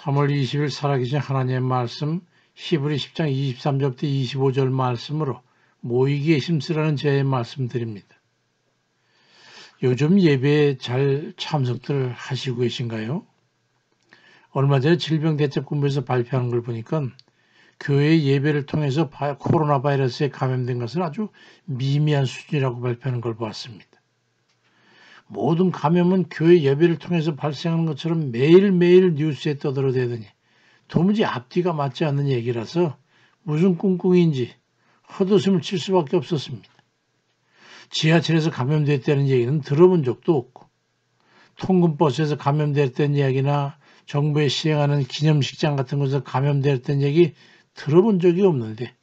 3월 20일 살아계신 하나님의 말씀 히브리 10장 23절부터 25절 말씀으로 모이기에 힘쓰라는 제의 말씀 드립니다. 요즘 예배에 잘 참석들 하시고 계신가요? 얼마 전에 질병대책본부에서 발표한 걸 보니까 교회 예배를 통해서 코로나 바이러스에 감염된 것은 아주 미미한 수준이라고 발표하는 걸 보았습니다. 모든 감염은 교회 예배를 통해서 발생하는 것처럼 매일매일 뉴스에 떠들어대더니 도무지 앞뒤가 맞지 않는 얘기라서 무슨 꿍꿍이인지 헛웃음을 칠 수밖에 없었습니다. 지하철에서 감염됐다는 얘기는 들어본 적도 없고 통근버스에서 감염됐다는 이야기나 정부에 시행하는 기념식장 같은 곳에서 감염됐다는 얘기 들어본 적이 없는데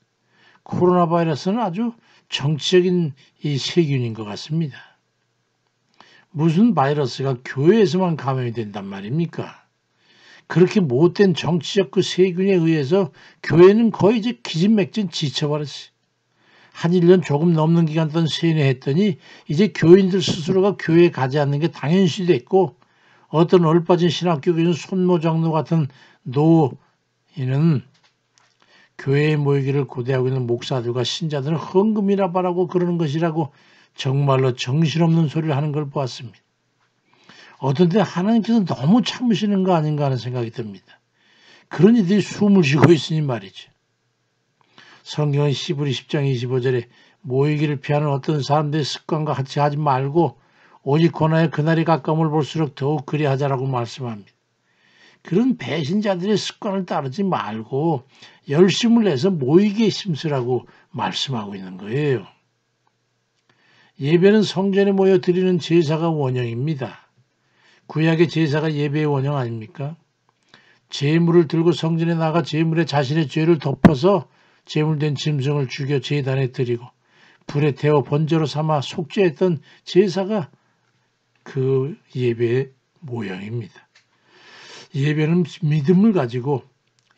코로나 바이러스는 아주 정치적인 이 세균인 것 같습니다. 무슨 바이러스가 교회에서만 감염이 된단 말입니까? 그렇게 못된 정치적 그 세균에 의해서 교회는 거의 이제 기진맥진 지쳐버렸어요. 한 1년 조금 넘는 기간 동안 세뇌했더니 이제 교인들 스스로가 교회에 가지 않는 게 당연시 됐고 어떤 얼빠진 신학교 교인 손모 장로 같은 노인은 교회에 모이기를 고대하고 있는 목사들과 신자들은 헌금이나 바라고 그러는 것이라고 정말로 정신없는 소리를 하는 걸 보았습니다. 어떤 때 하나님께서 너무 참으시는 거 아닌가 하는 생각이 듭니다. 그런 이들이 숨을 쉬고 있으니 말이죠. 성경은 히브리 10장 25절에 모이기를 피하는 어떤 사람들의 습관과 같이 하지 말고 오직 고난의 그날이 가까움을 볼수록 더욱 그리하자라고 말씀합니다. 그런 배신자들의 습관을 따르지 말고 열심을 내서 모이기에 힘쓰라고 말씀하고 있는 거예요. 예배는 성전에 모여 드리는 제사가 원형입니다. 구약의 제사가 예배의 원형 아닙니까? 제물을 들고 성전에 나가 제물에 자신의 죄를 덮어서 제물된 짐승을 죽여 제단에 드리고 불에 태워 번제로 삼아 속죄했던 제사가 그 예배의 모형입니다. 예배는 믿음을 가지고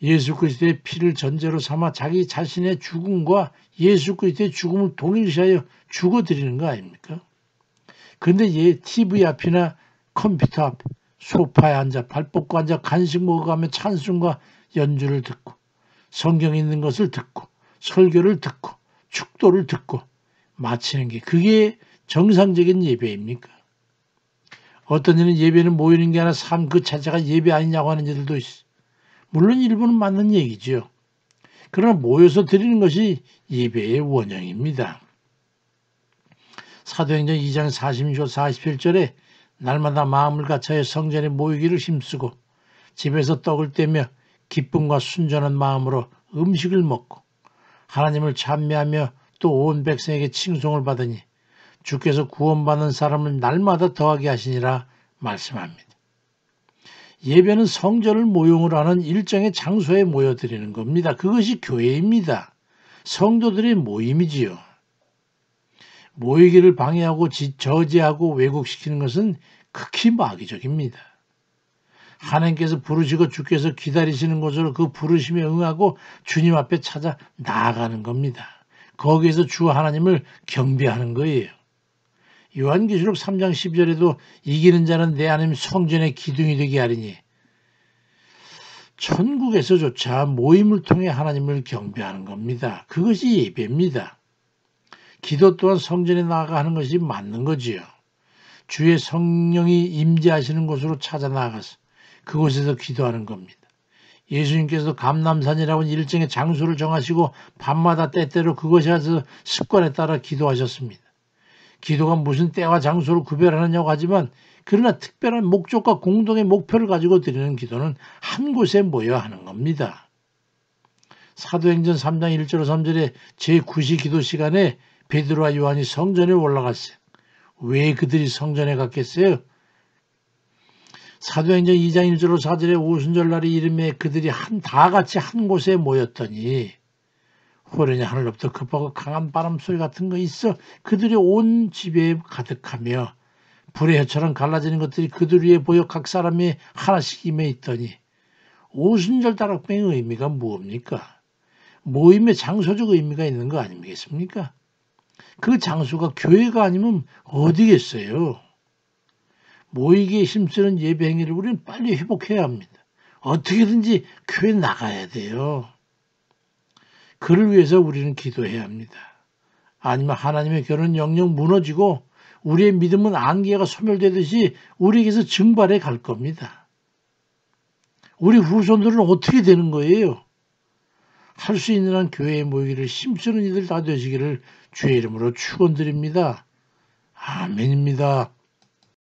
예수 그리스도의 피를 전제로 삼아 자기 자신의 죽음과 예수 그리스도의 죽음을 동일시하여 죽어드리는 거 아닙니까? 그런데 TV 앞이나 컴퓨터 앞, 소파에 앉아 발 뻗고 앉아 간식 먹어가며 찬송과 연주를 듣고 성경 있는 것을 듣고 설교를 듣고 축도를 듣고 마치는 게 그게 정상적인 예배입니까? 어떤 이는 예배는 모이는 게 아니라 삶 그 자체가 예배 아니냐고 하는 이들도 있어요. 물론 일부는 맞는 얘기죠. 그러나 모여서 드리는 것이 예배의 원형입니다. 사도행전 2장 46, 47절에 날마다 마음을 같이하여 성전에 모이기를 힘쓰고 집에서 떡을 떼며 기쁨과 순전한 마음으로 음식을 먹고 하나님을 찬미하며 또 온 백성에게 칭송을 받으니 주께서 구원받는 사람을 날마다 더하게 하시니라 말씀합니다. 예배는 성전을 모형으로 하는 일정의 장소에 모여드리는 겁니다. 그것이 교회입니다. 성도들의 모임이지요. 모이기를 방해하고 저지하고 왜곡시키는 것은 극히 마귀적입니다. 하나님께서 부르시고 주께서 기다리시는 곳으로 그 부르심에 응하고 주님 앞에 찾아 나아가는 겁니다. 거기에서 주 하나님을 경배하는 거예요. 요한계시록 3장 12절에도 이기는 자는 내 하나님 성전의 기둥이 되게 하리니 천국에서조차 모임을 통해 하나님을 경배하는 겁니다. 그것이 예배입니다. 기도 또한 성전에 나아가 하는 것이 맞는 거지요. 주의 성령이 임재하시는 곳으로 찾아 나아가서 그곳에서 기도하는 겁니다. 예수님께서도 감람산이라는 일정의 장소를 정하시고 밤마다 때때로 그곳에서 습관에 따라 기도하셨습니다. 기도가 무슨 때와 장소를 구별하느냐고 하지만 그러나 특별한 목적과 공동의 목표를 가지고 드리는 기도는 한 곳에 모여 하는 겁니다. 사도행전 3장 1절 3절에 제9시 기도 시간에 베드로와 요한이 성전에 올라갔어요. 왜 그들이 성전에 갔겠어요? 사도행전 2장 1절 4절에 오순절날의 이름에 그들이 다 같이 한 곳에 모였더니 호련히 하늘로부터 급하고 강한 바람 소리 같은 거 있어 그들이 온 집에 가득하며 불의 혀처럼 갈라지는 것들이 그들 위에 보여 각 사람이 하나씩 임해 있더니 오순절 다락방의 의미가 무엇입니까? 모임의 장소적 의미가 있는 거 아니겠습니까? 그 장소가 교회가 아니면 어디겠어요? 모이기에 힘쓰는 예배 행위를 우리는 빨리 회복해야 합니다. 어떻게든지 교회 나가야 돼요. 그를 위해서 우리는 기도해야 합니다. 아니면 하나님의 교회는 영영 무너지고 우리의 믿음은 안개가 소멸되듯이 우리에게서 증발해 갈 겁니다. 우리 후손들은 어떻게 되는 거예요? 할 수 있는 한 교회에 모이기를 힘쓰는 이들 다 되시기를 주의 이름으로 축원드립니다. 아멘입니다.